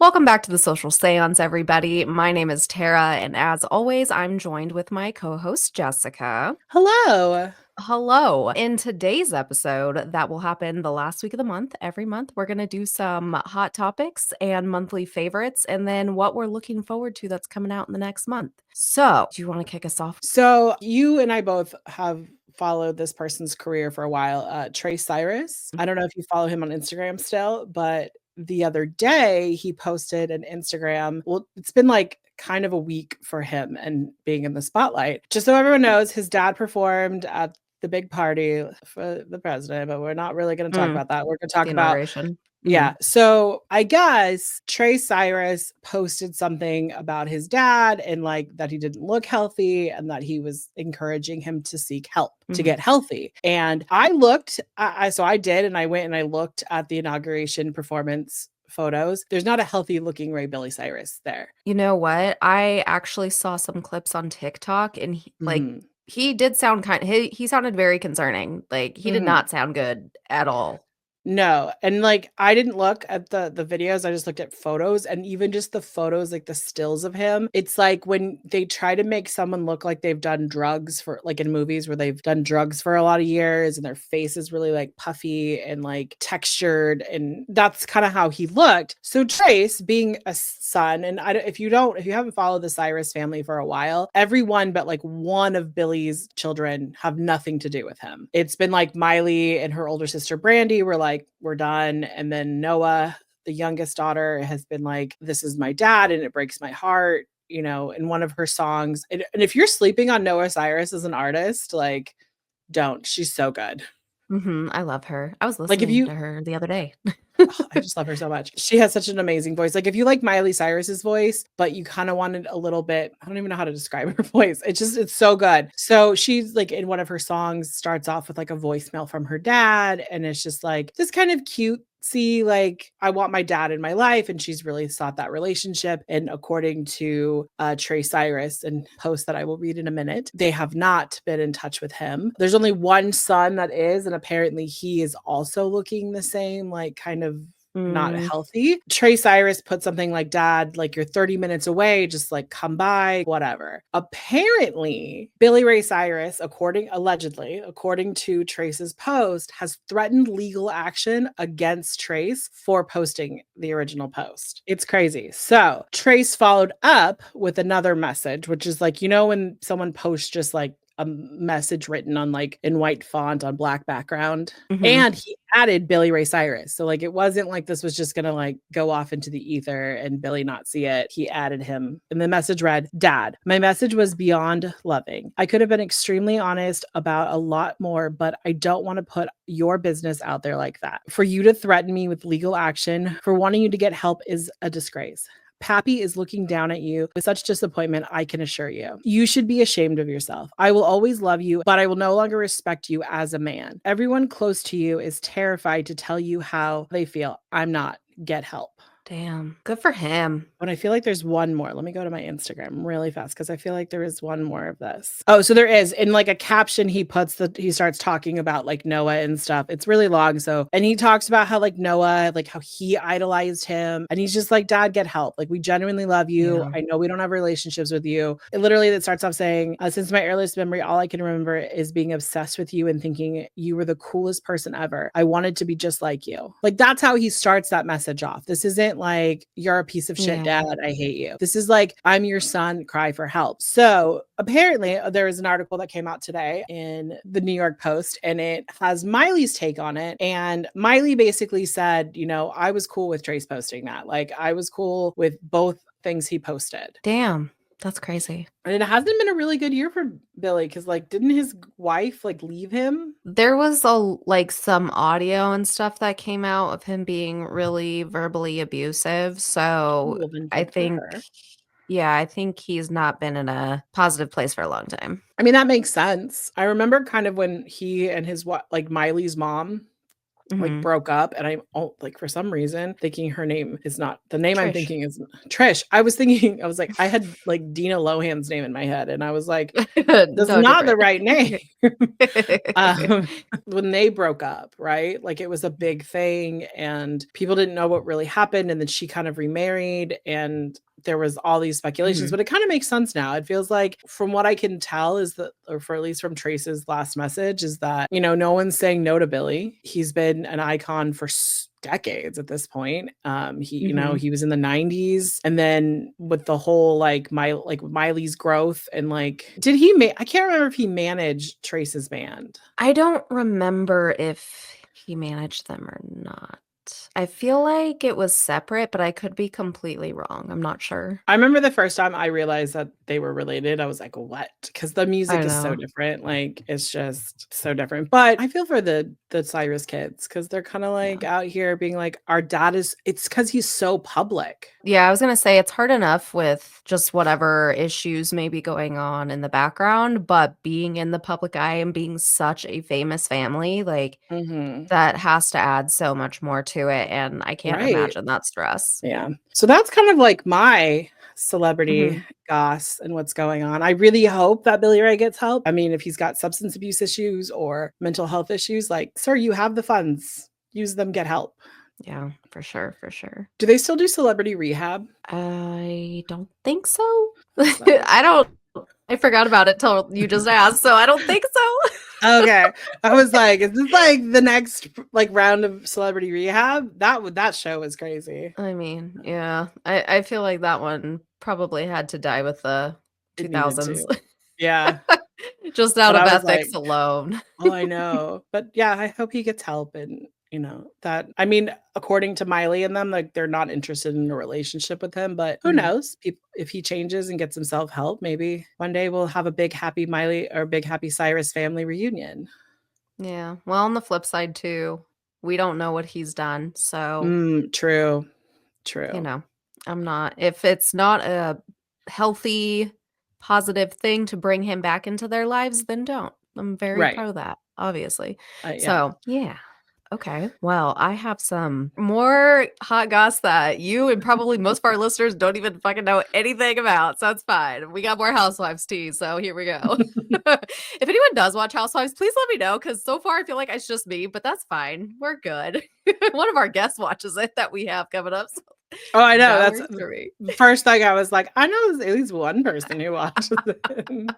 Welcome back to the Social Seance, everybody. My name is Tara, and as always, I'm joined with my co host, Jessica. Hello. Hello. In today's episode, that will happen the last week of the month. Every month, we're going to do some hot topics and monthly favorites, and then what we're looking forward to that's coming out in the next month. So, do you want to kick us off? So you and I both have followed this person's career for a while, Cyrus. I don't know if you follow him on Instagram still, but the other day he posted an Instagram. Well, it's been like kind of a week for him and being in the spotlight. Just so everyone knows, his dad performed at the big party for the president, but we're not really going to talk Mm, about that. We're going to the talk about inauguration. yeah. So I guess Cyrus posted something about his dad and like that he didn't look healthy and that he was encouraging him to seek help to get healthy. And I looked, so I did, and I went and I looked at the inauguration performance photos. There's not a healthy looking Billy Cyrus there. You know what? I actually saw some clips on TikTok, and Mhm. he did sound he sounded very concerning. Like, he did Mhm. not sound good at all. No, and, like, I didn't look at the videos, I just looked at photos, and even just the photos, like, the stills of him, it's like when they try to make someone look like they've done drugs for like, in movies where they've done drugs for a lot of years, and their face is really, like, puffy and, like, textured, and that's kinda how he looked. So Trace, being a son, and if you haven't followed the Cyrus family for a while, everyone but, like, one of Billy's children have nothing to do with him. It's been, like, Miley and her older sister Brandy were like, we're done. And then Noah, the youngest daughter, has been like, this is my dad and it breaks my heart, in one of her songs. And if you're sleeping on Noah Cyrus as an artist, like, don't. She's so good. I love her. I was Like, if listening you to her the other day. I just love her so much. She has such an amazing voice. Like, if you like Miley Cyrus's voice, but you kind of wanted a little bit, I don't even know how to describe her voice. It's so good. So she's like, in one of her songs, starts off with like a voicemail from her dad. And it's just like this kind of cute. See, like, I want my dad in my life, and she's really sought that relationship. And according to Cyrus and post that I will read in a minute, they have not been in touch with him. There's only one son that is, and apparently he is also looking the same, like, kind of not Mm, healthy. Cyrus put something like, dad, like, you're 30 minutes away, just like come by, whatever. Apparently, Billy Ray Cyrus, according to Trace's post, has threatened legal action against Trace for posting the original post. It's crazy. So Trace followed up with another message, which is like, when someone posts just like a message written on like in white font on black background. mhm. And he added Billy Ray Cyrus. So like it wasn't like this was just gonna like go off into the ether and Billy not see it. He added him. And the message read, Dad, my message was beyond loving. I could have been extremely honest about a lot more, but I don't want to put your business out there like that. For you to threaten me with legal action for wanting you to get help is a disgrace. Pappy is looking down at you with such disappointment, I can assure you. You should be ashamed of yourself. I will always love you, but I will no longer respect you as a man. Everyone close to you is terrified to tell you how they feel. I'm not. Get help. Damn. Good for him. But I feel like there's one more. Let me go to my Instagram really fast because I feel like there is one more of this. Oh, so there is. In like a caption, he starts talking about like Noah and stuff. It's really long. So, and he talks about how like Noah, like how he idolized him. And he's just like, Dad, get help. Like, we genuinely love you. Yeah. I know we don't have relationships with you. It starts off saying, since my earliest memory, all I can remember is being obsessed with you and thinking you were the coolest person ever. I wanted to be just like you. Like, that's how he starts that message off. This isn't like, you're a piece of shit, Yeah. Dad, I hate you. This is like, I'm your son, cry for help. So apparently there is an article that came out today in the New York Post, and it has Miley's take on it. And Miley basically said, I was cool with Trace posting that. Like, I was cool with both things he posted. Damn. That's crazy. And it hasn't been a really good year for Billy because, like, didn't his wife like leave him? There was some audio and stuff that came out of him being really verbally abusive. So Well, then I good for think, her. yeah, I think he's not been in a positive place for a long time. I mean, that makes sense. I remember kind of when he and his like Miley's mom like Mhm. broke up, and I'm like for some reason thinking her name is not the name I'm Trish. thinking is Trish. I was thinking, I was like, I had like Dina Lohan's name in my head, and I was like, that's No, not the different. right name. um, when they broke up, right? Like it was a big thing, and people didn't know what really happened. And then she kind of remarried, and there was all these speculations, Mhm. but it kind of makes sense now. It feels like, from what I can tell, is that, or for at least from Trace's last message, is that, no one's saying no to Billy. He's been an icon for decades at this point. Mhm. He was in the 90s, and then with the whole Miley's growth, and like, I can't remember if he managed Trace's band. I don't remember if he managed them or not. I feel like it was separate, but I could be completely wrong. I'm not sure. I remember the first time I realized that they were related, I was like, "What?" Because the I music is so know. different, like, it's just so different, but I feel for the Cyrus kids, because 'cause they're kinda, like, Yeah. out here being like, "Our dad is," it's because he's so public. Yeah, I was gonna say it's hard enough with just whatever issues may be going on in the background, but being in the public eye and being such a famous family, like, Mhm. that has to add so much more to it, and I can't Right. imagine that stress. Yeah. So that's kind of like my celebrity Mhm. goss and what's going on. I really hope that Billy Ray gets help. I mean, if he's got substance abuse issues or mental health issues, like, sir, you have the funds. Use them, get help. Yeah, for sure, for sure. Do they still do celebrity rehab? I don't think so. So I don't I forgot about it till you just asked, so I don't think so. okay. I was like, is this like the next like round of celebrity rehab? That show was crazy. I mean, yeah. I feel like that one probably had to die with the It needed 2000s. to. Yeah. Just out But of I was like, ethics alone. oh, I know. But yeah, I hope he gets help, and that, I mean, according to Miley and them, like, they're not interested in a relationship with him, but who Mhm. knows? If he changes and gets himself help, maybe one day we'll have a big happy Miley or big happy Cyrus family reunion. Yeah. Well, on the flip side too, we don't know what he's done, so, True. you True. know, I'm not if it's not a healthy, positive thing to bring him back into their lives, then don't. I'm very Right. pro that, obviously. Yeah. So, yeah. Okay. Well, I have some more hot goss that you and probably most of our listeners don't even fucking know anything about. So it's fine. We got more Housewives tea. So here we go. If anyone does watch Housewives, please let me know because so far I feel like it's just me, but that's fine. We're good. One of our guests watches it that we have coming up. So Oh, I know. that That's works for me. the first thing I was like, I know there's at least one person who watches it.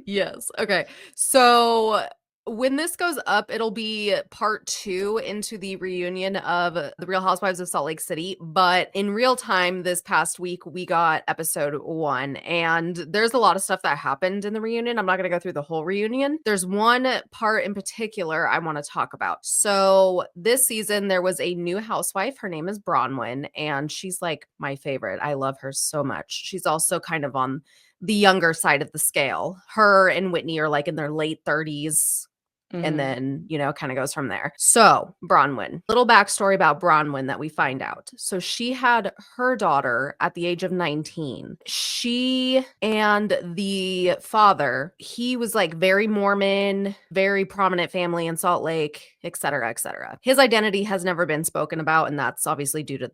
Yes. Okay. So when this goes up, it'll be part 2 into the reunion of The Real Housewives of Salt Lake City. But in real time, this past week, we got episode 1. And there's a lot of stuff that happened in the reunion. I'm not going to go through the whole reunion. There's one part in particular I want to talk about. So this season, there was a new housewife. Her name is Bronwyn. And she's like my favorite. I love her so much. She's also kind of on the younger side of the scale. Her and Whitney are like in their late 30s. And Mhm. then, kind of goes from there. So, Bronwyn, little backstory about Bronwyn that we find out. So, she had her daughter at the age of 19. She and the father, he was like very Mormon, very prominent family in Salt Lake, et cetera, et cetera. His identity has never been spoken about. And that's obviously due to,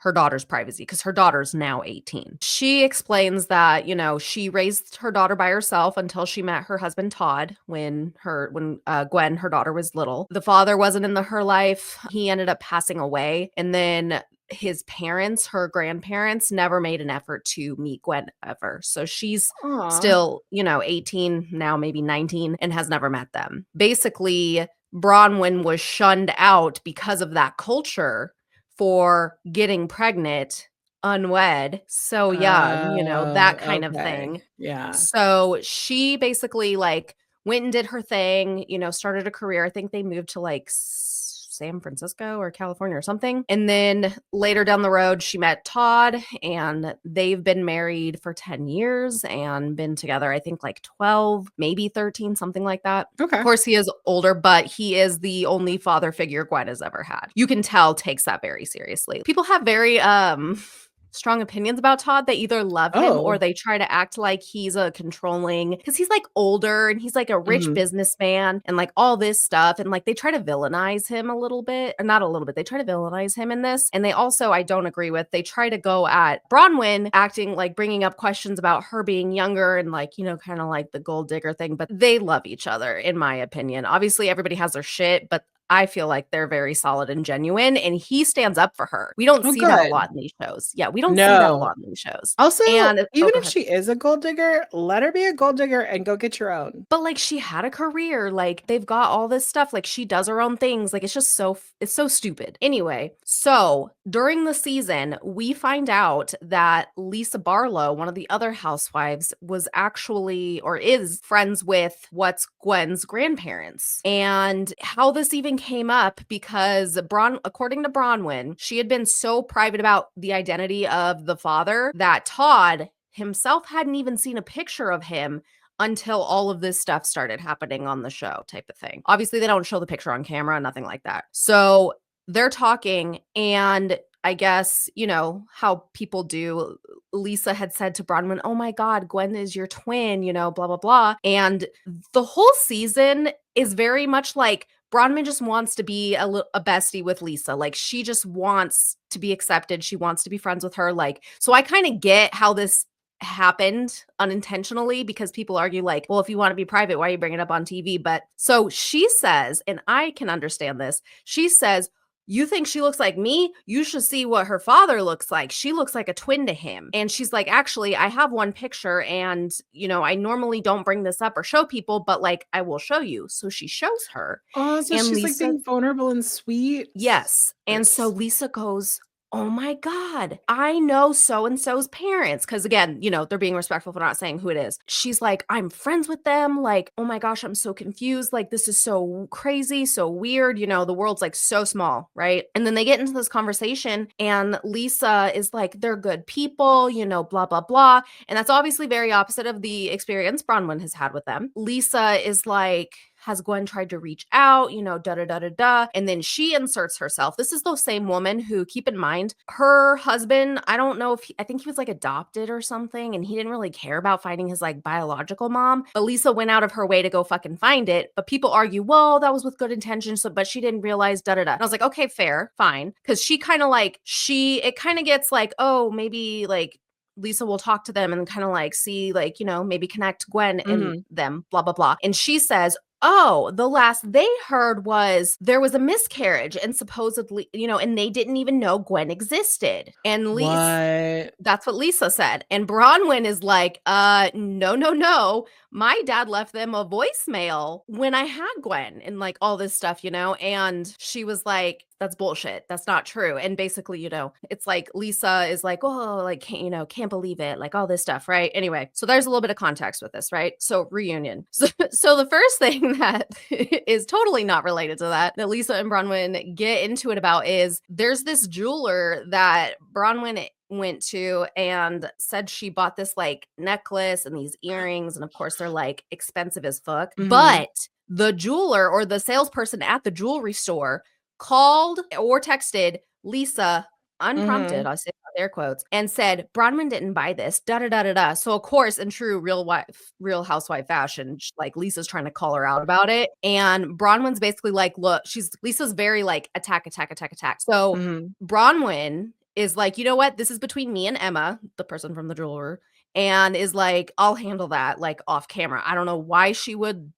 her daughter's privacy because her daughter's now 18. She explains that, she raised her daughter by herself until she met her husband Todd when Gwen, her daughter, was little. The father wasn't in her life. He ended up passing away. And then his parents, her grandparents, never made an effort to meet Gwen ever. So she's Aw. still, 18, now maybe 19, and has never met them. Basically, Bronwyn was shunned out because of that culture for getting pregnant unwed, so young, that kind of Okay. thing. Yeah. So she basically like went and did her thing, started a career. I think they moved to like San Francisco or California or something. And then later down the road, she met Todd and they've been married for 10 years and been together, I think like 12, maybe 13, something like that. Of Okay. course, he is older, but he is the only father figure Gwen has ever had. You can tell takes that very seriously. People have very strong opinions about Todd. They either love him or Oh. they try to act like he's a controlling, because he's like older and he's like a rich Mhm. businessman and like all this stuff. And like they try to villainize him a little bit, or not a little bit. They try to villainize him in this. And they also, I don't agree with, they try to go at Bronwyn acting like bringing up questions about her being younger and like, you know, kind of like the gold digger thing. But they love each other, in my opinion. Obviously, everybody has their shit, but I feel like they're very solid and genuine, and he stands up for her. We don't Oh, see that a good. lot in these shows. Yeah, we don't see that a No. lot in these shows. Also, And oh, even go if ahead. she is a gold digger, let her be a gold digger and go get your own. But, like, she had a career, like, they've got all this stuff, like, she does her own things, like, it's just it's so stupid. Anyway, so during the season, we find out that Lisa Barlowe, one of the other housewives, was actually or is friends with what's Gwen's grandparents. And how this even came up because according to Bronwyn, she had been so private about the identity of the father that Todd himself hadn't even seen a picture of him until all of this stuff started happening on the show, type of thing. Obviously, they don't show the picture on camera, nothing like that. So they're talking, and I guess, you know, how people do. Lisa had said to Bronwyn, "Oh my God, Gwen is your twin, you know, blah, blah, blah." And the whole season is very much like Bronwyn just wants to be a bestie with Lisa. Like, she just wants to be accepted. She wants to be friends with her. Like, so I kind of get how this happened unintentionally, because people argue like, well, if you want to be private, why are you bringing it up on TV? But so she says, and I can understand this, she says, "You think she looks like me? You should see what her father looks like. She looks like a twin to him." And she's like, "Actually, I have one picture, and, you know, I normally don't bring this up or show people, but like, I will show you." So she shows her. Oh, so And she's, like, Lisa being vulnerable and sweet. Yes. And so Yes. Lisa goes, "Oh my God, I know so and so's parents." Because again, you know, they're being respectful for not saying who it is. She's like, "I'm friends with them. Like, oh my gosh, I'm so confused. Like, this is so crazy, so weird. You know, the world's like so small, right?" And then they get into this conversation, and Lisa is like, "They're good people, you know, blah, blah, blah." And that's obviously very opposite of the experience Bronwyn has had with them. Lisa is like, "Has Gwen tried to reach out? You know, da da da da da." And then she inserts herself. This is the same woman who, keep in mind, her husband, I don't know if I think he was like adopted or something, and he didn't really care about finding his like biological mom. But Lisa went out of her way to go fucking find it. But people argue, well, that was with good intentions, so but she didn't realize da da da. And I was like, okay, fair, fine. Because she kind of like, it kind of gets like, oh, maybe like Lisa will talk to them and kind of like see, like, you know, maybe connect Gwen and Mhm. them, blah, blah, blah. And she says, "Oh, the last they heard was there was a miscarriage and supposedly, you know, and they didn't even know Gwen existed." And Lisa, What? that's what Lisa said. And Bronwyn is like, no, no, no. My dad left them a voicemail when I had Gwen and like all this stuff, you know?" And she was like, "That's bullshit. That's not true." And basically, you know, it's like Lisa is like, "Oh, like, can't, you know, can't believe it," like all this stuff, right? Anyway, so there's a little bit of context with this, right? So reunion. So the first thing that is totally not related to that Lisa and Bronwyn get into it about is there's this jeweler that Bronwyn went to and said she bought this like necklace and these earrings, and of course they're like expensive as fuck. Mhm. But the jeweler or the salesperson at the jewelry store called or texted Lisa unprompted, Mhm. I'll say air quotes, and said, "Bronwyn didn't buy this, da da da da da." So of course, in true real housewife fashion, like Lisa's trying to call her out about it. And Bronwyn's basically like, look, Lisa's very like attack, attack, attack, attack. So Mhm. Bronwyn is like, "You know what? This is between me and Emma," the person from the jeweler, and is like, "I'll handle that like off camera." I don't know why she would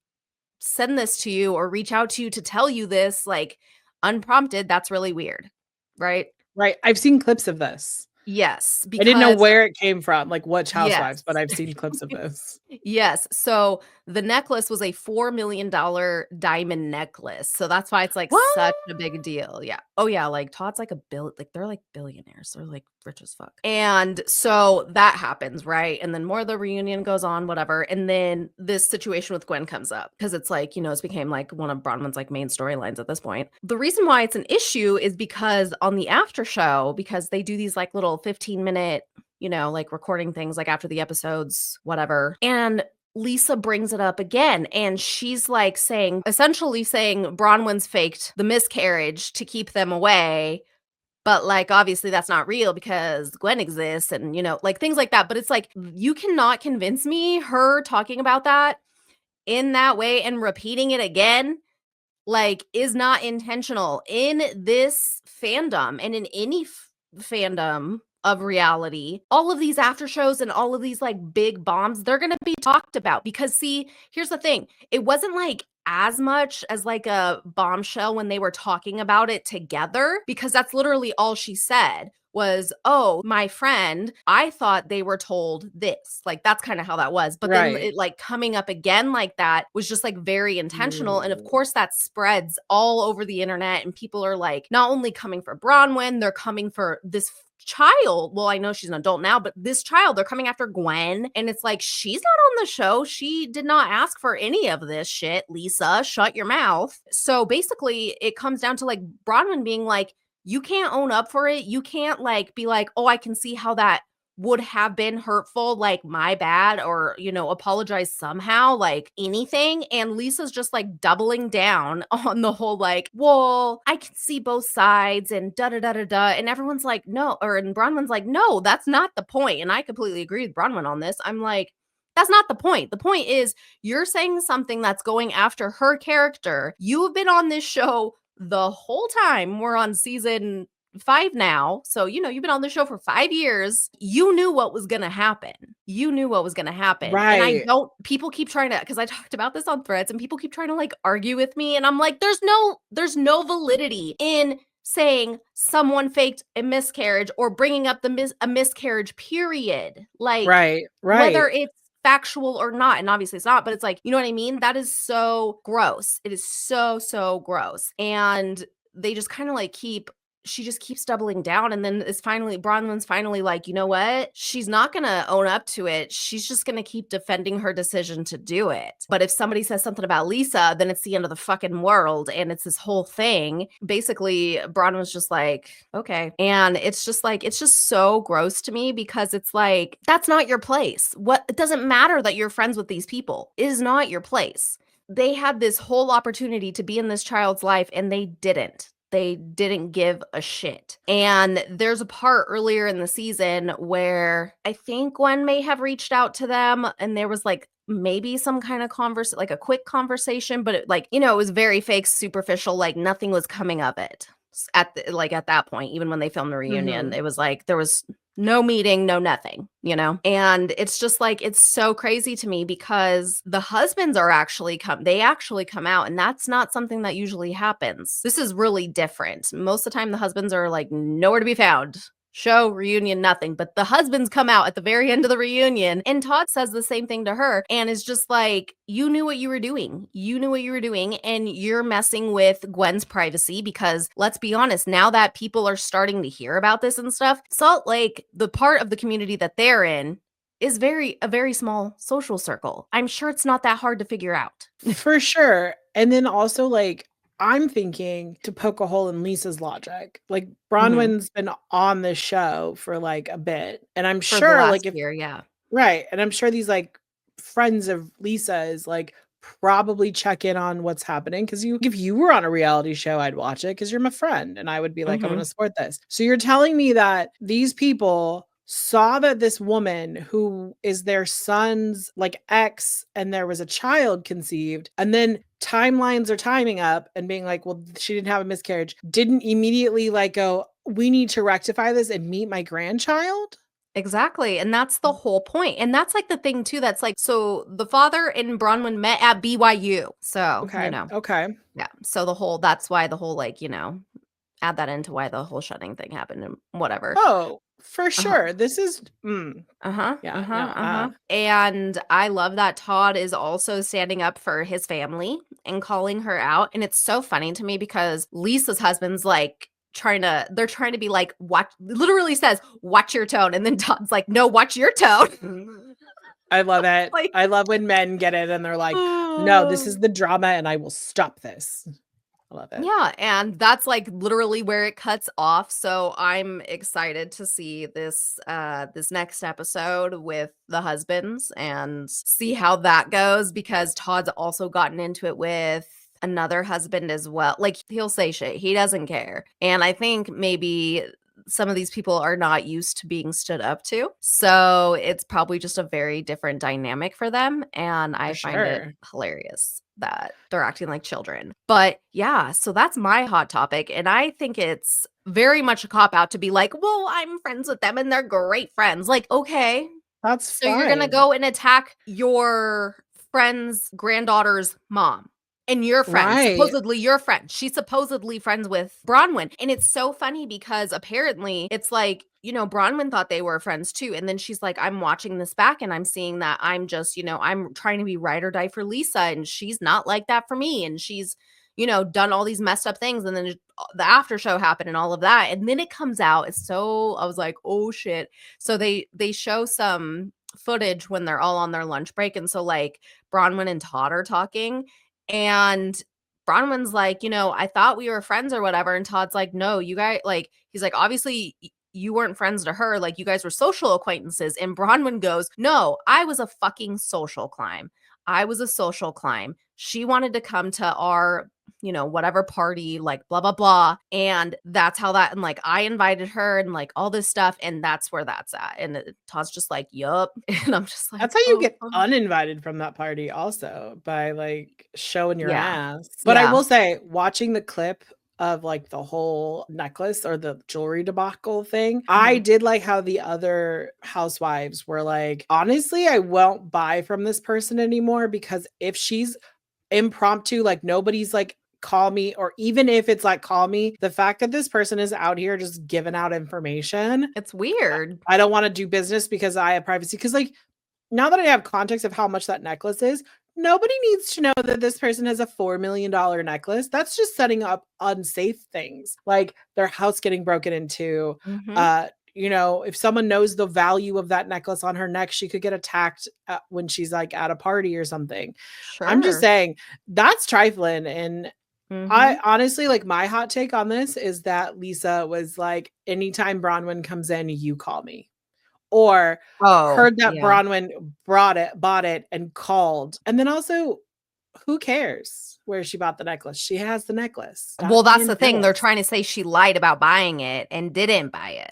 send this to you or reach out to you to tell you this like unprompted. That's really weird, right? Right, I've seen clips of this. Yes, I didn't know because where it came from, like, which yes. housewives, but I've seen clips of this. Yes. So the necklace was a $4 million diamond necklace. So that's why it's like What? such a big deal. Yeah. Oh yeah. Like Todd's like like they're like billionaires. They're like rich as fuck. And so that happens, right? And then more of the reunion goes on, whatever. And then this situation with Gwen comes up because it's like, you know, it's became like one of Bronwyn's like main storylines at this point. The reason why it's an issue is because on the after show, because they do these like little 15-minute, you know, like recording things like after the episodes, whatever. And Lisa brings it up again, and she's like essentially saying Bronwyn's faked the miscarriage to keep them away, But, like, obviously that's not real because Gwen exists and, like, things like that. But it's like, you cannot convince me her talking about that in that way and repeating it again, like, is not intentional. In this fandom and in any fandom of reality, all of these after shows and all of these, like, big bombs, they're gonna be talked about because, see, here's the thing, it wasn't, like, as much as, like, a bombshell when they were talking about it together, because that's literally all she said was, "Oh, my friend, I thought they were told this." Like, that's kinda how that was, but then Right. it, like, coming up again like that was just, like, very intentional, and of Ooh. course, that spreads all over the internet, and people are, like, not only coming for Bronwyn, they're coming for this child. Well, I know she's an adult now, but this child, they're coming after Gwen, and it's like, she's not on the show. She did not ask for any of this shit. Lisa, shut your mouth. So basically, it comes down to, like, Bronwyn being like, you can't own up for it. You can't, like, be like, "Oh, I can see how that would have been hurtful, like, my bad," or, apologize somehow, like, anything. And Lisa's just, like, doubling down on the whole, like, "Well, I can see both sides and da da da da da." And everyone's like, "No," and Bronwyn's like, "No, that's not the point." And I completely agree with Bronwyn on this. I'm like, that's not the point. The point is you're saying something that's going after her character. You have been on this show the whole time. We're on season 5 now. So, you've been on the show for 5 years. You knew what was gonna happen. You knew what was gonna happen. And I Right. don't people keep trying to, because I talked about this on Threads, and people keep trying to, like, argue with me, and I'm like, there's no validity in saying someone faked a miscarriage or bringing up a miscarriage, period. Like, Right. whether Right. it's factual or not, and obviously it's not, but it's like, you know what I mean? That is so gross. It is so, so gross. And they just kind of, like, she just keeps doubling down, and then it's finally Bronwyn's finally like, "You know what? She's not gonna own up to it. She's just gonna keep defending her decision to do it." But if somebody says something about Lisa, then it's the end of the fucking world, and it's this whole thing. Basically, Bronwyn's just like, "Okay." And it's just like, it's just so gross to me because it's like, that's not your place. It doesn't matter that you're friends with these people. It is not your place. They had this whole opportunity to be in this child's life, and they didn't. They didn't give a shit. And there's a part earlier in the season where I think Gwen may have reached out to them, and there was, like, maybe some kind of like a quick conversation, but it was very fake, superficial, like nothing was coming of it. At that point, even when they filmed the reunion, Mhm. it was like there was no meeting, no nothing. And it's just like, it's so crazy to me because the husbands they actually come out, and that's not something that usually happens. This is really different. Most of the time the husbands are, like, nowhere to be found. Show, reunion, nothing. But the husbands come out at the very end of the reunion, and Todd says the same thing to her, and is just like, you knew what you were doing. You knew what you were doing, and you're messing with Gwen's privacy because, let's be honest, now that people are starting to hear about this and stuff, Salt Lake, the part of the community that they're in, is a very small social circle. I'm sure it's not that hard to figure out. For sure. And then also, like, I'm thinking to poke a hole in Lisa's logic. Like, Mhm. Bronwyn's been on this show for, like, a bit, and I'm For the sure, like, last if year, yeah. right, and I'm sure these, like, friends of Lisa's, like, probably check in on what's happening because if you were on a reality show, I'd watch it because 'cause you're my friend, and I would be like, "I'm gonna Mhm. support this." So you're telling me that these people saw that this woman who is their son's, like, ex, and there was a child conceived, and then timelines are timing up and being like, "Well, she didn't have a miscarriage," didn't immediately, like, go, "We need to rectify this and meet my grandchild?" Exactly, and that's the whole point, and that's, like, the thing too that's, like, so the father and Bronwyn met at BYU, so, Okay, okay. yeah, so that's why the whole, like, add that into why the whole shutting thing happened and whatever. Oh, for Uh-huh. sure. This is Uh-huh, yeah, uh-huh, no, uh-huh, and I love that Todd is also standing up for his family and calling her out, and it's so funny to me because Lisa's husband's, like, they're trying to be like, "Watch," literally says, "Watch your tone," and then Todd's like, "No, watch your tone." I love it. Like, I love when men get it and they're like, "No, this is oh. the drama and I will stop this." I love it. Yeah, and that's, like, literally where it cuts off, so I'm excited to see this next episode with the husbands and see how that goes because Todd's also gotten into it with another husband as well. Like, he'll say shit. He doesn't care. And I think maybe some of these people are not used to being stood up to. So it's probably just a very different dynamic for them. And For I find it sure. hilarious that they're acting like children. But yeah, so that's my hot topic. And I think it's very much a cop out to be like, well, I'm friends with them and they're great friends. Like, okay, That's so you're gonna fine. go and attack your friend's granddaughter's mom and your friend, Right. supposedly your friend. She's supposedly friends with Bronwyn. And it's so funny because apparently it's like, Bronwyn thought they were friends too. And then she's like, I'm watching this back and I'm seeing that I'm just, I'm trying to be ride or die for Lisa. And she's not like that for me. And she's, done all these messed up things. And then the after show happened and all of that. And then it comes out. I was like, oh shit. So they show some footage when they're all on their lunch break. And so like Bronwyn and Todd are talking and Bronwyn's like, I thought we were friends or whatever. And Todd's like, no, you guys, like, he's like, obviously you weren't friends to her. Like, you guys were social acquaintances. And Bronwyn goes, no, I was a fucking social climb. I was a social climb. She wanted to come to our, whatever party, like blah, blah, blah. And that's how that, and like I invited her and like all this stuff. And that's where that's at. And Todd's just like, yup. And I'm just like, That's how you oh, get uninvited from that party also, by, like, showing your yeah. ass. But I Yeah. will say, watching the clip of, like, the whole necklace or the jewelry debacle thing, I Mhm. did like how the other housewives were like, "Honestly, I won't buy from this person anymore because if she's impromptu, like, nobody's like, 'Call me,' or even if it's like, 'Call me,' the fact that this person is out here just giving out information, It's weird. I don't wanna do business because I have privacy." Because like, now that I have context of how much that necklace is, nobody needs to know that this person has a $4 million necklace. That's just setting up unsafe things, like their house getting broken into. Mhm. If someone knows the value of that necklace on her neck, she could get attacked when she's like at a party or something. I'm just Sure. saying that's trifling. And I Mhm. honestly, like, my hot take on this is that Lisa was like, anytime Bronwyn comes in, you call me. Or Oh, heard that yeah. Bronwyn bought it and called. And then also, who cares where she bought the necklace? She has the necklace. Stop Well, that's being the thing. They're jealous. trying to say she lied about buying it and didn't buy it.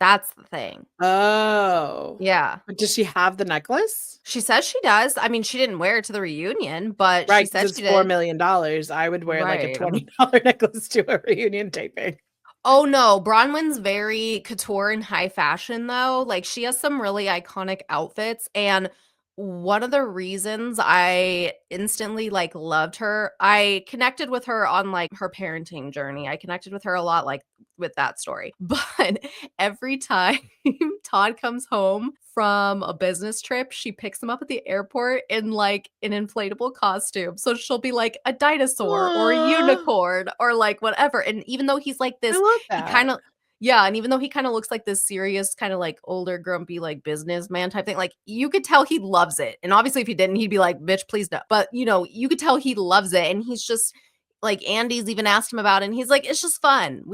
That's the thing. Oh. Yeah. But does she have the necklace? She says she does. I mean, she didn't wear it to the reunion, but she Right, because said it's she did. $4 million. I would wear, like, a Right. $20 necklace to a reunion taping. Oh, no, Bronwyn's very couture and high fashion, though, like, she has some really iconic outfits, and one of the reasons I instantly, like, loved her I connected with her on, like, her parenting journey, I connected with her a lot, like, with that story, but every time Todd comes home from a business trip, she picks him up at the airport in, like, an inflatable costume, so she'll be, like, a dinosaur or a Aw, unicorn or, like, whatever, and even though he's like I this love he that. kinda yeah, and even though he kinda looks like this serious, kinda, like, older, grumpy, like, businessman type thing, like, you could tell he loves it, and obviously, if he didn't, he'd be like, "Bitch, please no," but, you could tell he loves it, and he's just like, Andy's even asked him about it, and he's like, "It's just fun.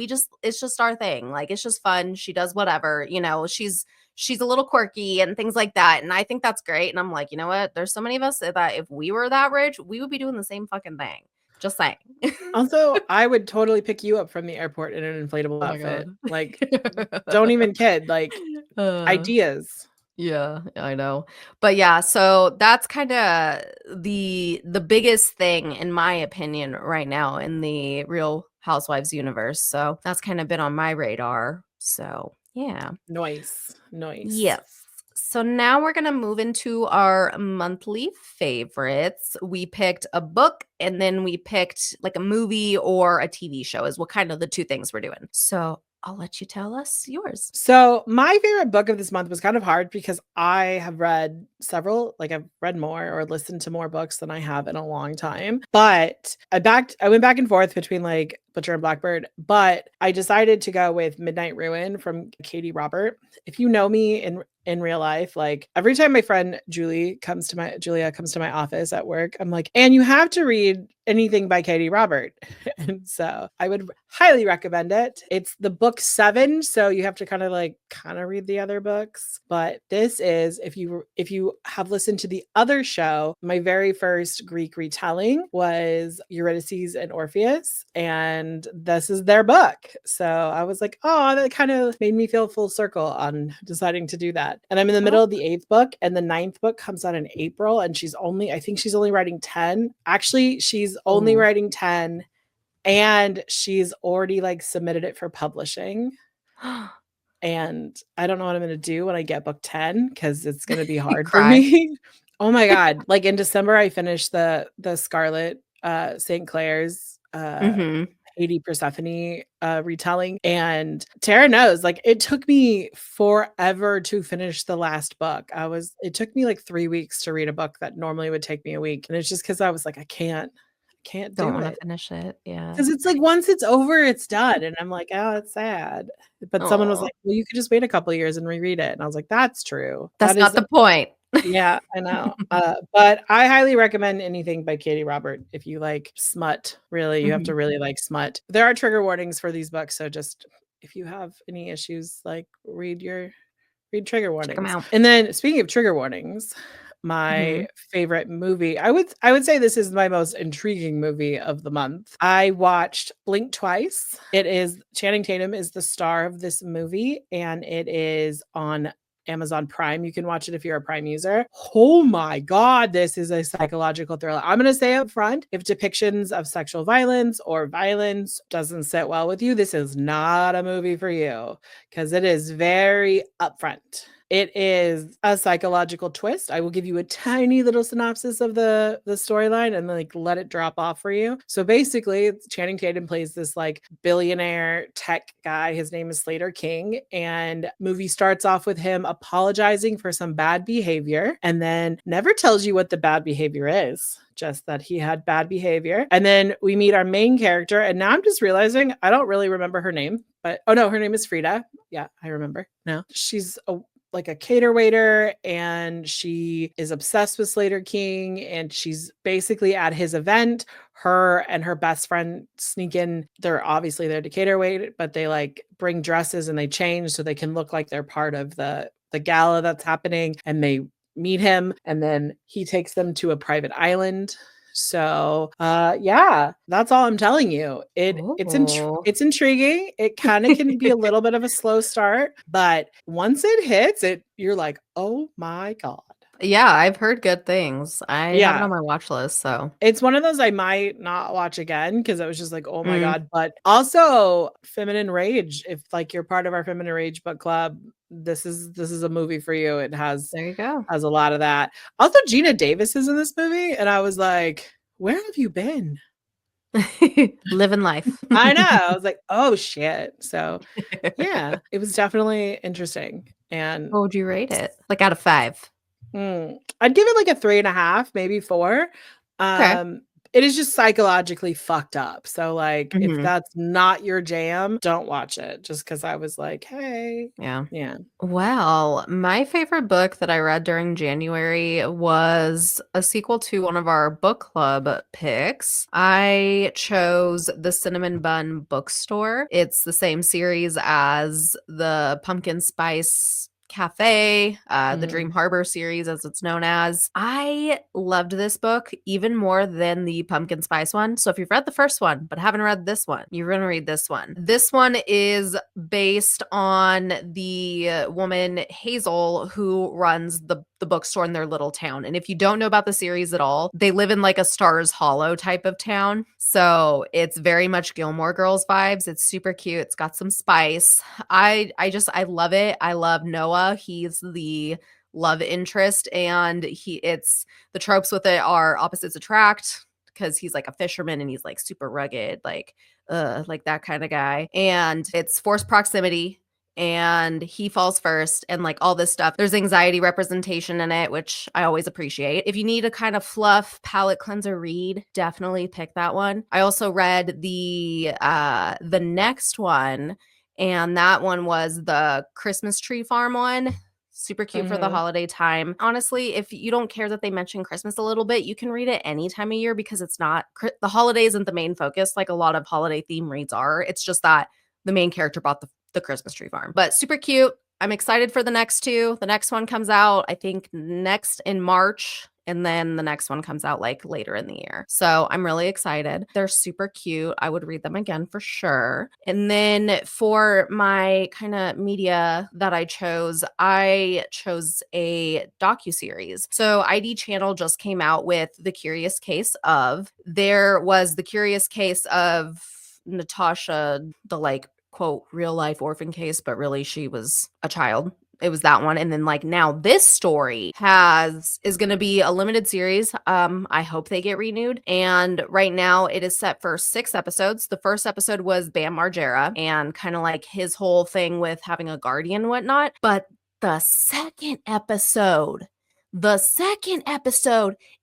It's just our thing, like, it's just fun. She does whatever, she's a little quirky and things like that, and I think that's great, and I'm like, "You know what? There's so many of us that if we were that rich, we would be doing the same fucking thing." Just saying. Also, I would totally pick you up from the airport in an inflatable Oh my outfit. god. Like, don't even kid, like, Uh, ideas. yeah, I know. But yeah, so that's kinda the biggest thing in my opinion right now in the Real Housewives universe. So that's kinda been on my radar. So, yeah. Nice, nice. Yes. So now we're gonna move into our monthly favorites. We picked a book and then we picked like a movie or a TV show is what kind of the 2 things we're doing. So I'll let you tell us yours. So, my favorite book of this month was kind of hard because I have read several, like, I've read more or listened to more books than I have in a long time, but I went back and forth between, like, Butcher and Blackbird, but I decided to go with Midnight Ruin from Katie Robert. If you know me in real life, like every time my friend Julia comes to my office at work, I'm like, and you have to read anything by Katie Robert. And so I would highly recommend it. It's the book 7, so you have to kind of read the other books. But this is, if you have listened to the other show, my very first Greek retelling was Eurydice and Orpheus, and this is their book. So I was like, oh, that kind of made me feel full circle on deciding to do that. And I'm in the middle of the 8th book, and the 9th book comes out in April, and I think she's only writing 10. Actually, she's only writing 10, and she's already like submitted it for publishing. And I don't know what I'm going to do when I get book 10, because it's going to be hard for me. Oh my God. Like in December, I finished the Scarlet St. Clair's Haiti Persephone retelling. And Tara knows, like, it took me forever to finish the last book. It took me like 3 weeks to read a book that normally would take me a week. And it's just because I was like, I can't Don't do want to it. finish it. Yeah. Because it's like once it's over, it's done. And I'm like, oh, it's sad. But someone was like, well, you could just wait a couple of years and reread it. And I was like, that's true. That's not the point. Yeah, I know. But I highly recommend anything by Katie Robert. If you like smut, really, you have to really like smut. There are trigger warnings for these books, so just if you have any issues, like read trigger warnings. And then speaking of trigger warnings, my favorite movie, I would say this is my most intriguing movie of the month. I watched Blink Twice. Channing Tatum is the star of this movie, and it is on Amazon Prime. You can watch it if you're a Prime user. Oh my God, this is a psychological thriller. I'm going to say up front, if depictions of sexual violence or violence doesn't sit well with you, this is not a movie for you, because it is very upfront. It is a psychological twist. I will give you a tiny little synopsis of the storyline and like let it drop off for you. So basically, Channing Tatum plays this like billionaire tech guy. His name is Slater King, and movie starts off with him apologizing for some bad behavior, and then never tells you what the bad behavior is, just that he had bad behavior. And then we meet our main character, and now I'm just realizing I don't really remember her name, but oh no, her name is Frida. Yeah, I remember now. She's like a cater waiter, and she is obsessed with Slater King, and she's basically at his event. Her and her best friend sneak in. They're obviously there to cater wait, but they like bring dresses and they change so they can look like they're part of the gala that's happening, and they meet him, and then he takes them to a private island. So yeah, that's all I'm telling you. It's intriguing. It kind of can be a little bit of a slow start, but once it hits it, you're like, oh my God. Yeah, I've heard good things. I have it on my watch list, so it's one of those I might not watch again, because I was just like, oh my God. But also Feminine Rage, if like you're part of our Feminine Rage book club, this is a movie for you. It has there you go. Has a lot of that. Also, Gina Davis is in this movie, and I was like, where have you been? Living life. I know. I was like, oh shit. So yeah, it was definitely interesting. And what would you rate it? Like out of 5? I'd give it like a 3.5, maybe 4. Okay. It is just psychologically fucked up. So like if that's not your jam, don't watch it, just because I was like, hey. Yeah. Yeah. Well, my favorite book that I read during January was a sequel to one of our book club picks. I chose The Cinnamon Bun Bookstore. It's the same series as the Pumpkin Spice Cafe, the Dream Harbor series, as it's known as. I loved this book even more than the Pumpkin Spice one. So if you've read the first one but haven't read this one, you're going to read this one. This one is based on the woman Hazel who runs the bookstore in their little town. And if you don't know about the series at all, they live in like a Stars Hollow type of town. So it's very much Gilmore Girls vibes. It's super cute. It's got some spice. I love it. I love Noah. He's the love interest, and it's the tropes with it are opposites attract, because he's like a fisherman and he's like super rugged, like that kind of guy. And it's forced proximity, and he falls first and like all this stuff. There's anxiety representation in it, which I always appreciate. If you need a kind of fluff palate cleanser read, definitely pick that one. I also read the next one, and that one was the Christmas Tree Farm one. Super cute for the Mhm. holiday time. Honestly, if you don't care that they mention Christmas a little bit, you can read it any time of year because it's not the holiday isn't the main focus like a lot of holiday theme reads are. It's just that the main character bought the Christmas Tree Farm. But super cute. I'm excited for the next two. The next one comes out, I think, next in March. And then the next one comes out like later in the year. So I'm really excited. They're super cute. I would read them again for sure. And then for my kind of media that I chose a docuseries. So ID Channel just came out with The Curious Case of. There was The Curious Case of Natasha, the like quote real life orphan case, but really she was a child. It was that one. And then like now this story is going to be a limited series. I hope they get renewed. And right now it is set for 6 episodes. The first episode was Bam Margera and kind of like his whole thing with having a guardian and whatnot. But the second episode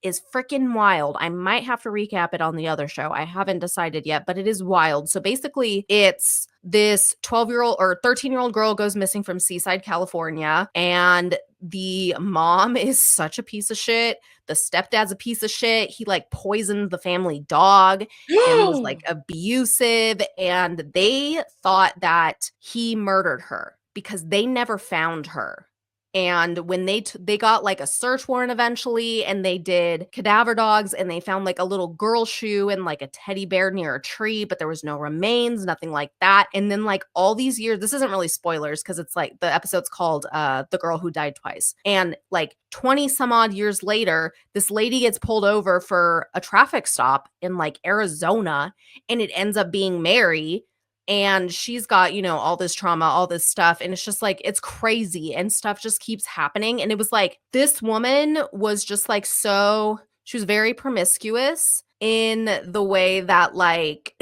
is freaking wild. I might have to recap it on the other show. I haven't decided yet, but it is wild. So basically, it's this 12-year-old or 13-year-old girl goes missing from Seaside, California, and the mom is such a piece of shit. The stepdad's a piece of shit. He like poisoned the family dog and was like abusive, and they thought that he murdered her because they never found her. And when they got like a search warrant eventually, and they did cadaver dogs, and they found like a little girl shoe and like a teddy bear near a tree, but there was no remains, nothing like that. And then like all these years, this isn't really spoilers because it's like the episode's called The Girl Who Died Twice. And like 20 some odd years later, this lady gets pulled over for a traffic stop in like Arizona, and it ends up being Mary, and she's got, all this trauma, all this stuff. And it's just like, it's crazy and stuff just keeps happening. And it was like, this woman was just like, she was very promiscuous in the way that like,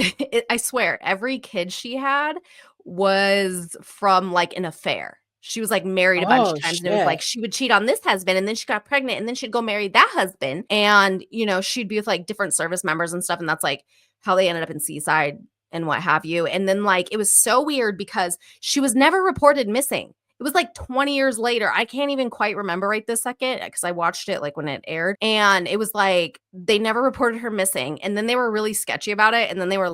I swear, every kid she had was from like an affair. She was like married a bunch Oh, of times, and it was shit. like she would cheat on this husband, and then she got pregnant, and then she'd go marry that husband. And, she'd be with like different service members and stuff. And that's like how they ended up in Seaside and what have you. And then like it was so weird because she was never reported missing. It was like 20 years later. I can't even quite remember right this second because I watched it like when it aired. And it was like they never reported her missing. And then they were really sketchy about it. And then they were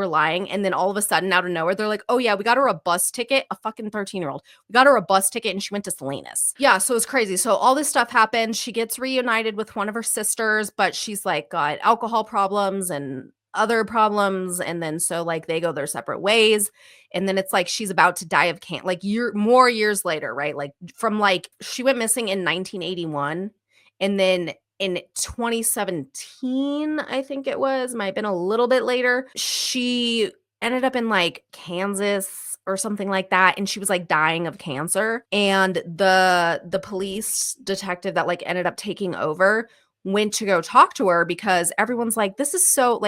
lying. And then all of a sudden, out of nowhere, they're like, oh, yeah, we got her a bus ticket, a fucking 13-year-old. We got her a bus ticket and she went to Salinas. Yeah, so it's crazy. So all this stuff happened. She gets reunited with one of her sisters, but she's like got alcohol problems and other problems. And then so like they go their separate ways. And then it's like she's about to die of cancer, like more years later, right? Like from like she went missing in 1981. And then in 2017, I think it was, might have been a little bit later, she ended up in like Kansas or something like that, and she was like dying of cancer. And the police detective that like ended up taking over went to go talk to her because everyone's like, this is so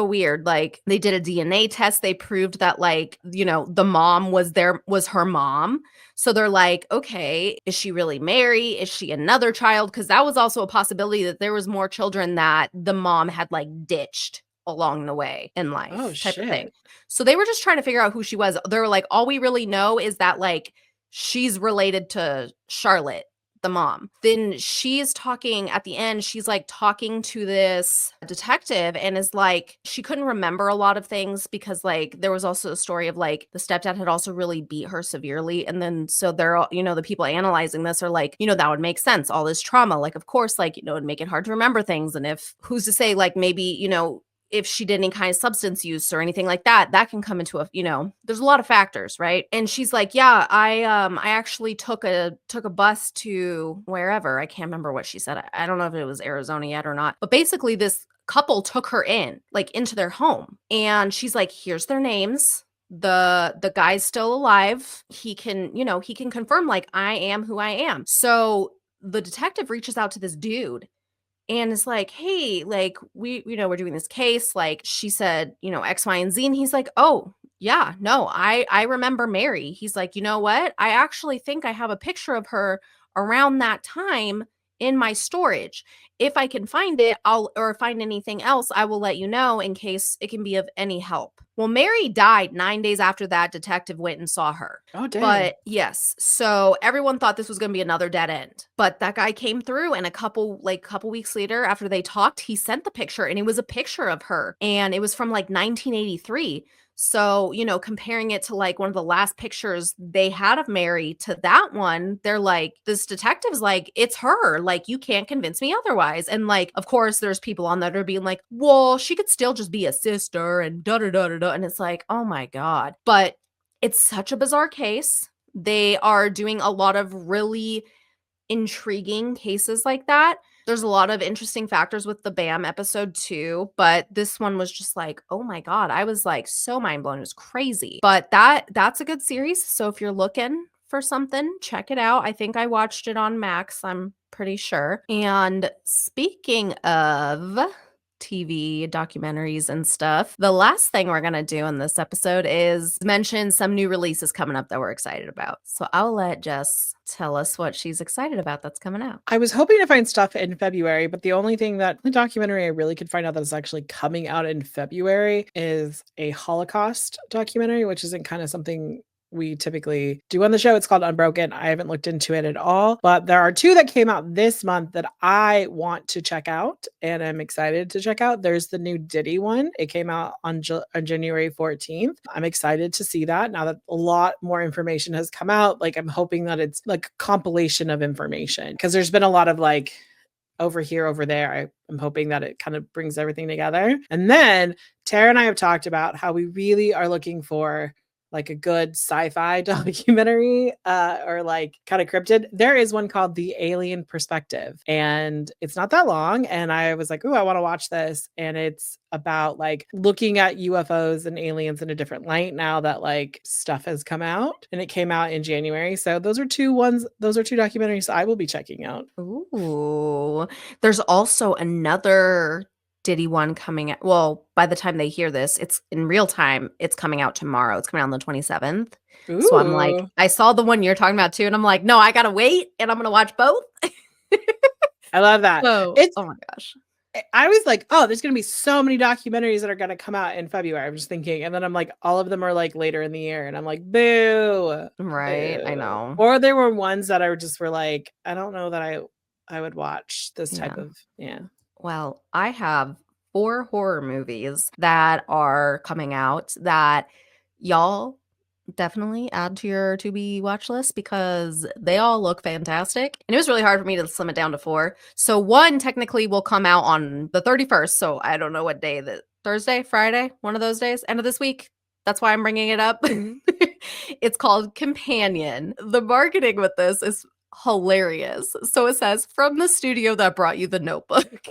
weird. Like they did a DNA test, they proved that like, the mom was her mom. So they're like, okay, is she really Mary? Is she another child? Because that was also a possibility that there was more children that the mom had like ditched along the way in Oh, life, type of thing. shit. So they were just trying to figure out who she was. They were like, all we really know is that like she's related to Charlotte, the mom. Then she's talking at the end, she's like talking to this detective and is like, she couldn't remember a lot of things because like there was also a story of like the stepdad had also really beat her severely. And then so they're all, the people analyzing this are like, that would make sense. All this trauma, like, of course, like, it'd make it hard to remember things. And if who's to say, like, maybe, if she did any kind of substance use or anything like that, that can come into there's a lot of factors, right? And she's like, yeah, I actually took a bus to wherever. I can't remember what she said. I don't know if it was Arizona yet or not. But basically this couple took her into their home. And she's like, here's their names. The guy's still alive. He can confirm like I am who I am. So the detective reaches out to this dude and it's like, hey, like we're doing this case. Like she said, X, Y, and Z. And he's like, oh, Yeah, no, I remember Mary. He's like, "You know what? I actually think I have a picture of her around that time in my storage. If I can find it, I'll or find anything else, I will let you know in case it can be of any help." Well, Mary died 9 days after that detective went and saw her. Oh, dang. But yes, so everyone thought this was going to be another dead end. But that guy came through and a couple weeks later after they talked, he sent the picture and it was a picture of her and it was from like 1983. So, comparing it to like one of the last pictures they had of Mary to that one, they're like, this detective's like, it's her. Like, you can't convince me otherwise. And like, of course, there's people on that are being like, well, she could still just be a sister and da da da da da. And it's like, oh my God. But it's such a bizarre case. They are doing a lot of really intriguing cases like that. There's a lot of interesting factors with the BAM episode too, but this one was just like, oh my God. I was like so mind blown. It was crazy. But that's a good series. So if you're looking for something, check it out. I think I watched it on Max, I'm pretty sure. And speaking of TV documentaries and stuff. The last thing we're going to do in this episode is mention some new releases coming up that we're excited about. So I'll let Jess tell us what she's excited about that's coming out. I was hoping to find stuff in February, but the documentary I really could find out that is actually coming out in February is a Holocaust documentary, which isn't kind of something we typically do on the show. It's called Unbroken. I haven't looked into it at all, but there are two that came out this month that I want to check out and I'm excited to check out. There's the new Diddy one. It came out on January 14th. I'm excited to see that now that a lot more information has come out. Like, I'm hoping that it's like a compilation of information because there's been a lot of like over here, over there. I'm hoping that it kind of brings everything together. And then Tara and I have talked about how we really are looking for like a good sci-fi documentary or like kind of cryptid. There is one called The Alien Perspective and it's not that long. And I was like, oh, I want to watch this. And it's about like looking at UFOs and aliens in a different light now that like stuff has come out and it came out in January. So those are two documentaries I will be checking out. Ooh. There's also another Diddy one coming out. Well, by the time they hear this, it's in real time. It's coming out tomorrow. It's coming out on the 27th. So I'm like, Ooh. I saw the one you're talking about too. And I'm like, no, I gotta wait and I'm gonna watch both. I love that. So, It's oh my gosh. I was like, oh, there's going to be so many documentaries that are going to come out in February. I'm just thinking. And then I'm like, all of them are like later in the year. And I'm like, boo. Right. I Boo. know. Or there were ones that I just were like, I don't know that I would watch this type Yeah. of, yeah. Well, I have 4 horror movies that are coming out that y'all definitely add to your to be watch list because they all look fantastic. And it was really hard for me to slim it down to 4. So one technically will come out on the 31st. So I don't know what day that Thursday, Friday, one of those days, end of this week. That's why I'm bringing it up. It's called Companion. The marketing with this is hilarious. So it says from the studio that brought you the Notebook.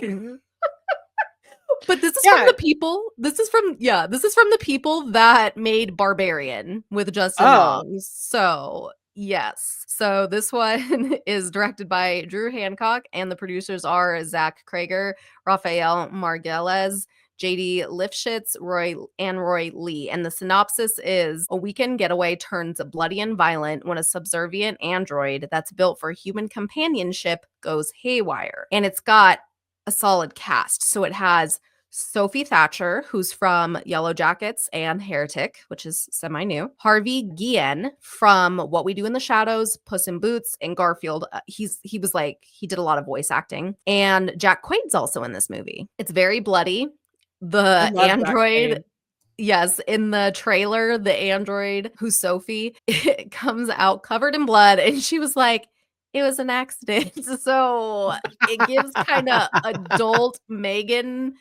But this is from Yeah. the people. This is from the people that made Barbarian with Justin Oh, Long. So, yes. So this one is directed by Drew Hancock and the producers are Zach Krager, Rafael Margueles, JD Lifshitz, Roy Lee. And the synopsis is a weekend getaway turns bloody and violent when a subservient android that's built for human companionship goes haywire. And it's got a solid cast. So it has Sophie Thatcher, who's from Yellow Jackets and Heretic, which is semi-new. Harvey Guillen from What We Do in the Shadows, Puss in Boots, and Garfield. He did a lot of voice acting. And Jack Quaid's also in this movie. It's very bloody. I The love Jack android Quaid. Yes, in the trailer, the android who's Sophie, it comes out covered in blood, and she was like, "It was an accident." So it gives kind of adult Megan.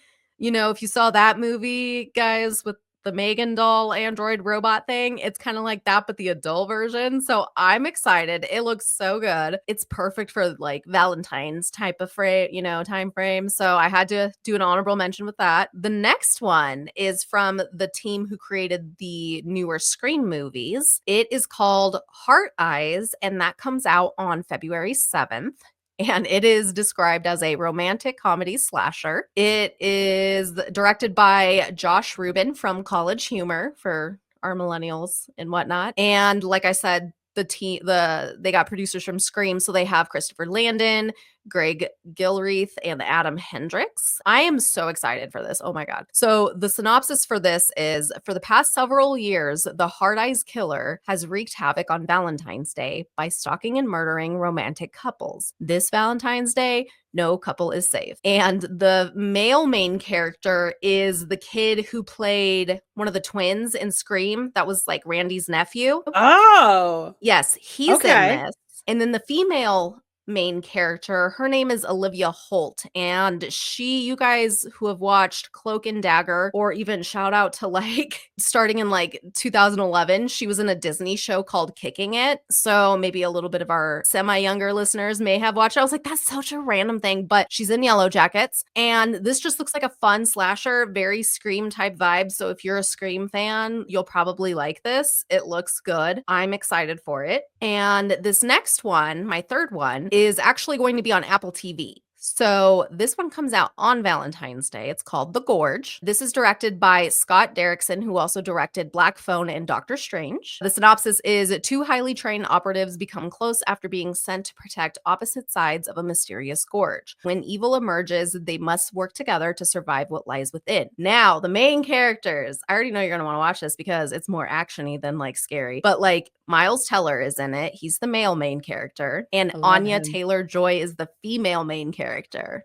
If you saw that movie, guys, with the Megan doll android robot thing, it's kind of like that, but the adult version. So I'm excited. It looks so good. It's perfect for like Valentine's type of time frame. So I had to do an honorable mention with that. The next one is from the team who created the newer Scream movies. It is called Heart Eyes, and that comes out on February 7th. And it is described as a romantic comedy slasher. It is directed by Josh Rubin from College Humor, for our millennials and whatnot. And like I said, they got producers from Scream, so they have Christopher Landon, Greg Gilreath, and Adam Hendricks. I am so excited for this. Oh my God. So the synopsis for this is, for the past several years, the Hard Eyes Killer has wreaked havoc on Valentine's Day by stalking and murdering romantic couples. This Valentine's Day, no couple is safe. And the male main character is the kid who played one of the twins in Scream. That was like Randy's nephew. Oh. Yes, he's in Okay. this. And then the female main character, her name is Olivia Holt, and you guys who have watched Cloak and Dagger, or even shout out to like starting in like 2011, she was in a Disney show called Kicking It, so maybe a little bit of our semi-younger listeners may have watched. I was like, that's such a random thing, but she's in Yellow Jackets, and this just looks like a fun slasher, very Scream type vibe. So if you're a Scream fan, you'll probably like this. It looks good. I'm excited for it. And this next one, my third one, is actually going to be on Apple TV. So this one comes out on Valentine's Day. It's called The Gorge. This is directed by Scott Derrickson, who also directed Black Phone and Doctor Strange. The synopsis is, two highly trained operatives become close after being sent to protect opposite sides of a mysterious gorge. When evil emerges, they must work together to survive what lies within. Now, the main characters. I already know you're going to want to watch this because it's more action-y than like scary. But like Miles Teller is in it. He's the male main character. And Anya Taylor-Joy is the female main character.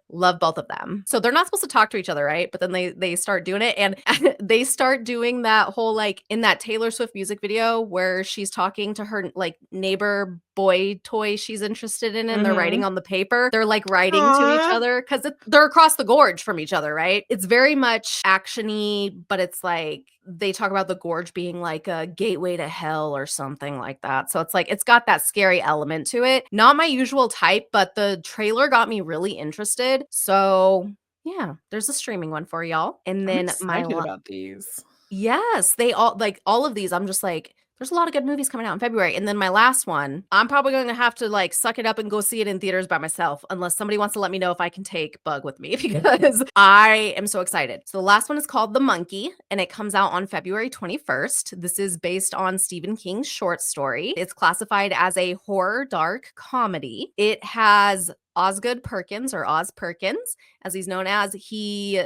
Love both of them. So they're not supposed to talk to each other, right? But then they start doing it. And they start doing that whole, like, in that Taylor Swift music video where she's talking to her, like, neighbor boy toy she's interested in, and they're writing on the paper. They're, like, writing to each other because they're across the gorge from each other, right? It's very much action-y, but it's like, they talk about the gorge being like a gateway to hell or something like that. So it's like, it's got that scary element to it. Not my usual type, but the trailer got me really interested. So yeah, there's a streaming one for y'all. And then I'm excited about these. Yes, they all, like, all of these, I'm just like, there's a lot of good movies coming out in February. And then my last one, I'm probably going to have to like suck it up and go see it in theaters by myself, unless somebody wants to let me know if I can take Bug with me, because I am so excited. So the last one is called The Monkey, and it comes out on February 21st. This is based on Stephen King's short story. It's classified as a horror dark comedy. It has Osgood Perkins, or Oz Perkins, as he's known as. He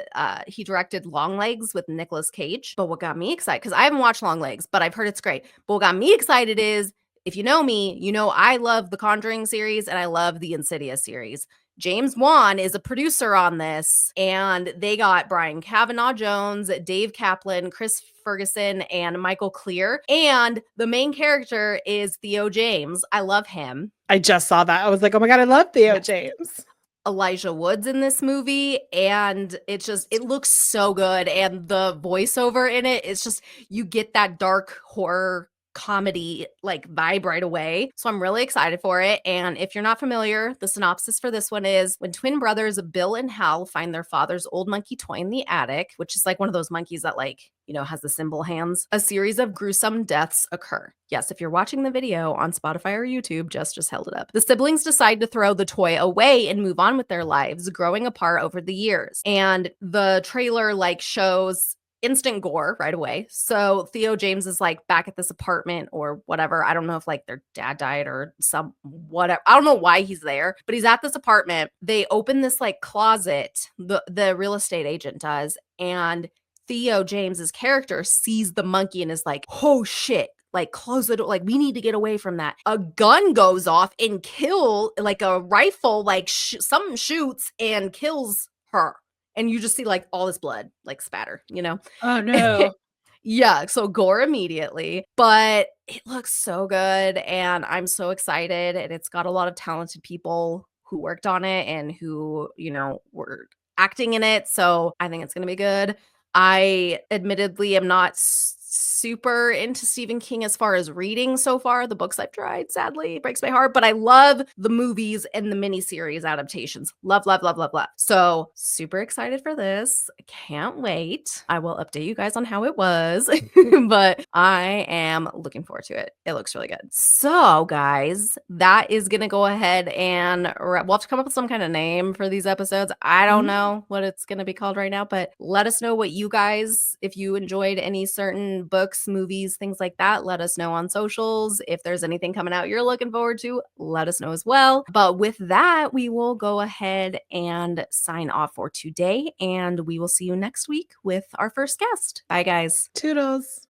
directed Longlegs with Nicolas Cage. But what got me excited, because I haven't watched Longlegs, but I've heard it's great. But what got me excited is, if you know me, you know I love the Conjuring series and I love the Insidious series. James Wan is a producer on this, and they got Brian Kavanaugh Jones, Dave Kaplan, Chris Ferguson, and Michael Clear. And the main character is Theo James. I love him. I just saw that. I was like, oh my God, I love Theo James. Elijah Wood's in this movie, and it looks so good. And the voiceover in it, it's just, you get that dark horror comedy like vibe right away. So I'm really excited for it. And if you're not familiar, the synopsis for this one is, when twin brothers Bill and Hal find their father's old monkey toy in the attic, which is like one of those monkeys that, like, you know, has the symbol hands, a series of gruesome deaths occur. Yes, if you're watching the video on Spotify or YouTube, just held it up. The siblings decide to throw the toy away and move on with their lives, growing apart over the years. And the trailer like shows instant gore right away. So Theo James is like back at this apartment or whatever. I don't know if like their dad died or some whatever. I don't know why he's there, but he's at this apartment. They open this like closet, the real estate agent does, and Theo James's character sees the monkey and is like, oh shit, like close the door, like we need to get away from that. A gun goes off and like a rifle, like something shoots and kills her. And you just see like all this blood, like spatter, you know? Oh no. Yeah, so gore immediately, but it looks so good and I'm so excited. And it's got a lot of talented people who worked on it and who, you know, were acting in it. So I think it's going to be good. I admittedly am not super into Stephen King as far as reading so far. The books I've tried, sadly, breaks my heart, but I love the movies and the miniseries adaptations. Love, love, love, love, love. So super excited for this. Can't wait. I will update you guys on how it was, but I am looking forward to it. It looks really good. So guys, that is going to go ahead and we'll have to come up with some kind of name for these episodes. I don't know what it's going to be called right now, but let us know what you guys, if you enjoyed any certain book books, movies, things like that, let us know on socials. If there's anything coming out you're looking forward to, let us know as well. But with that, we will go ahead and sign off for today, and we will see you next week with our first guest. Bye, guys. Toodles.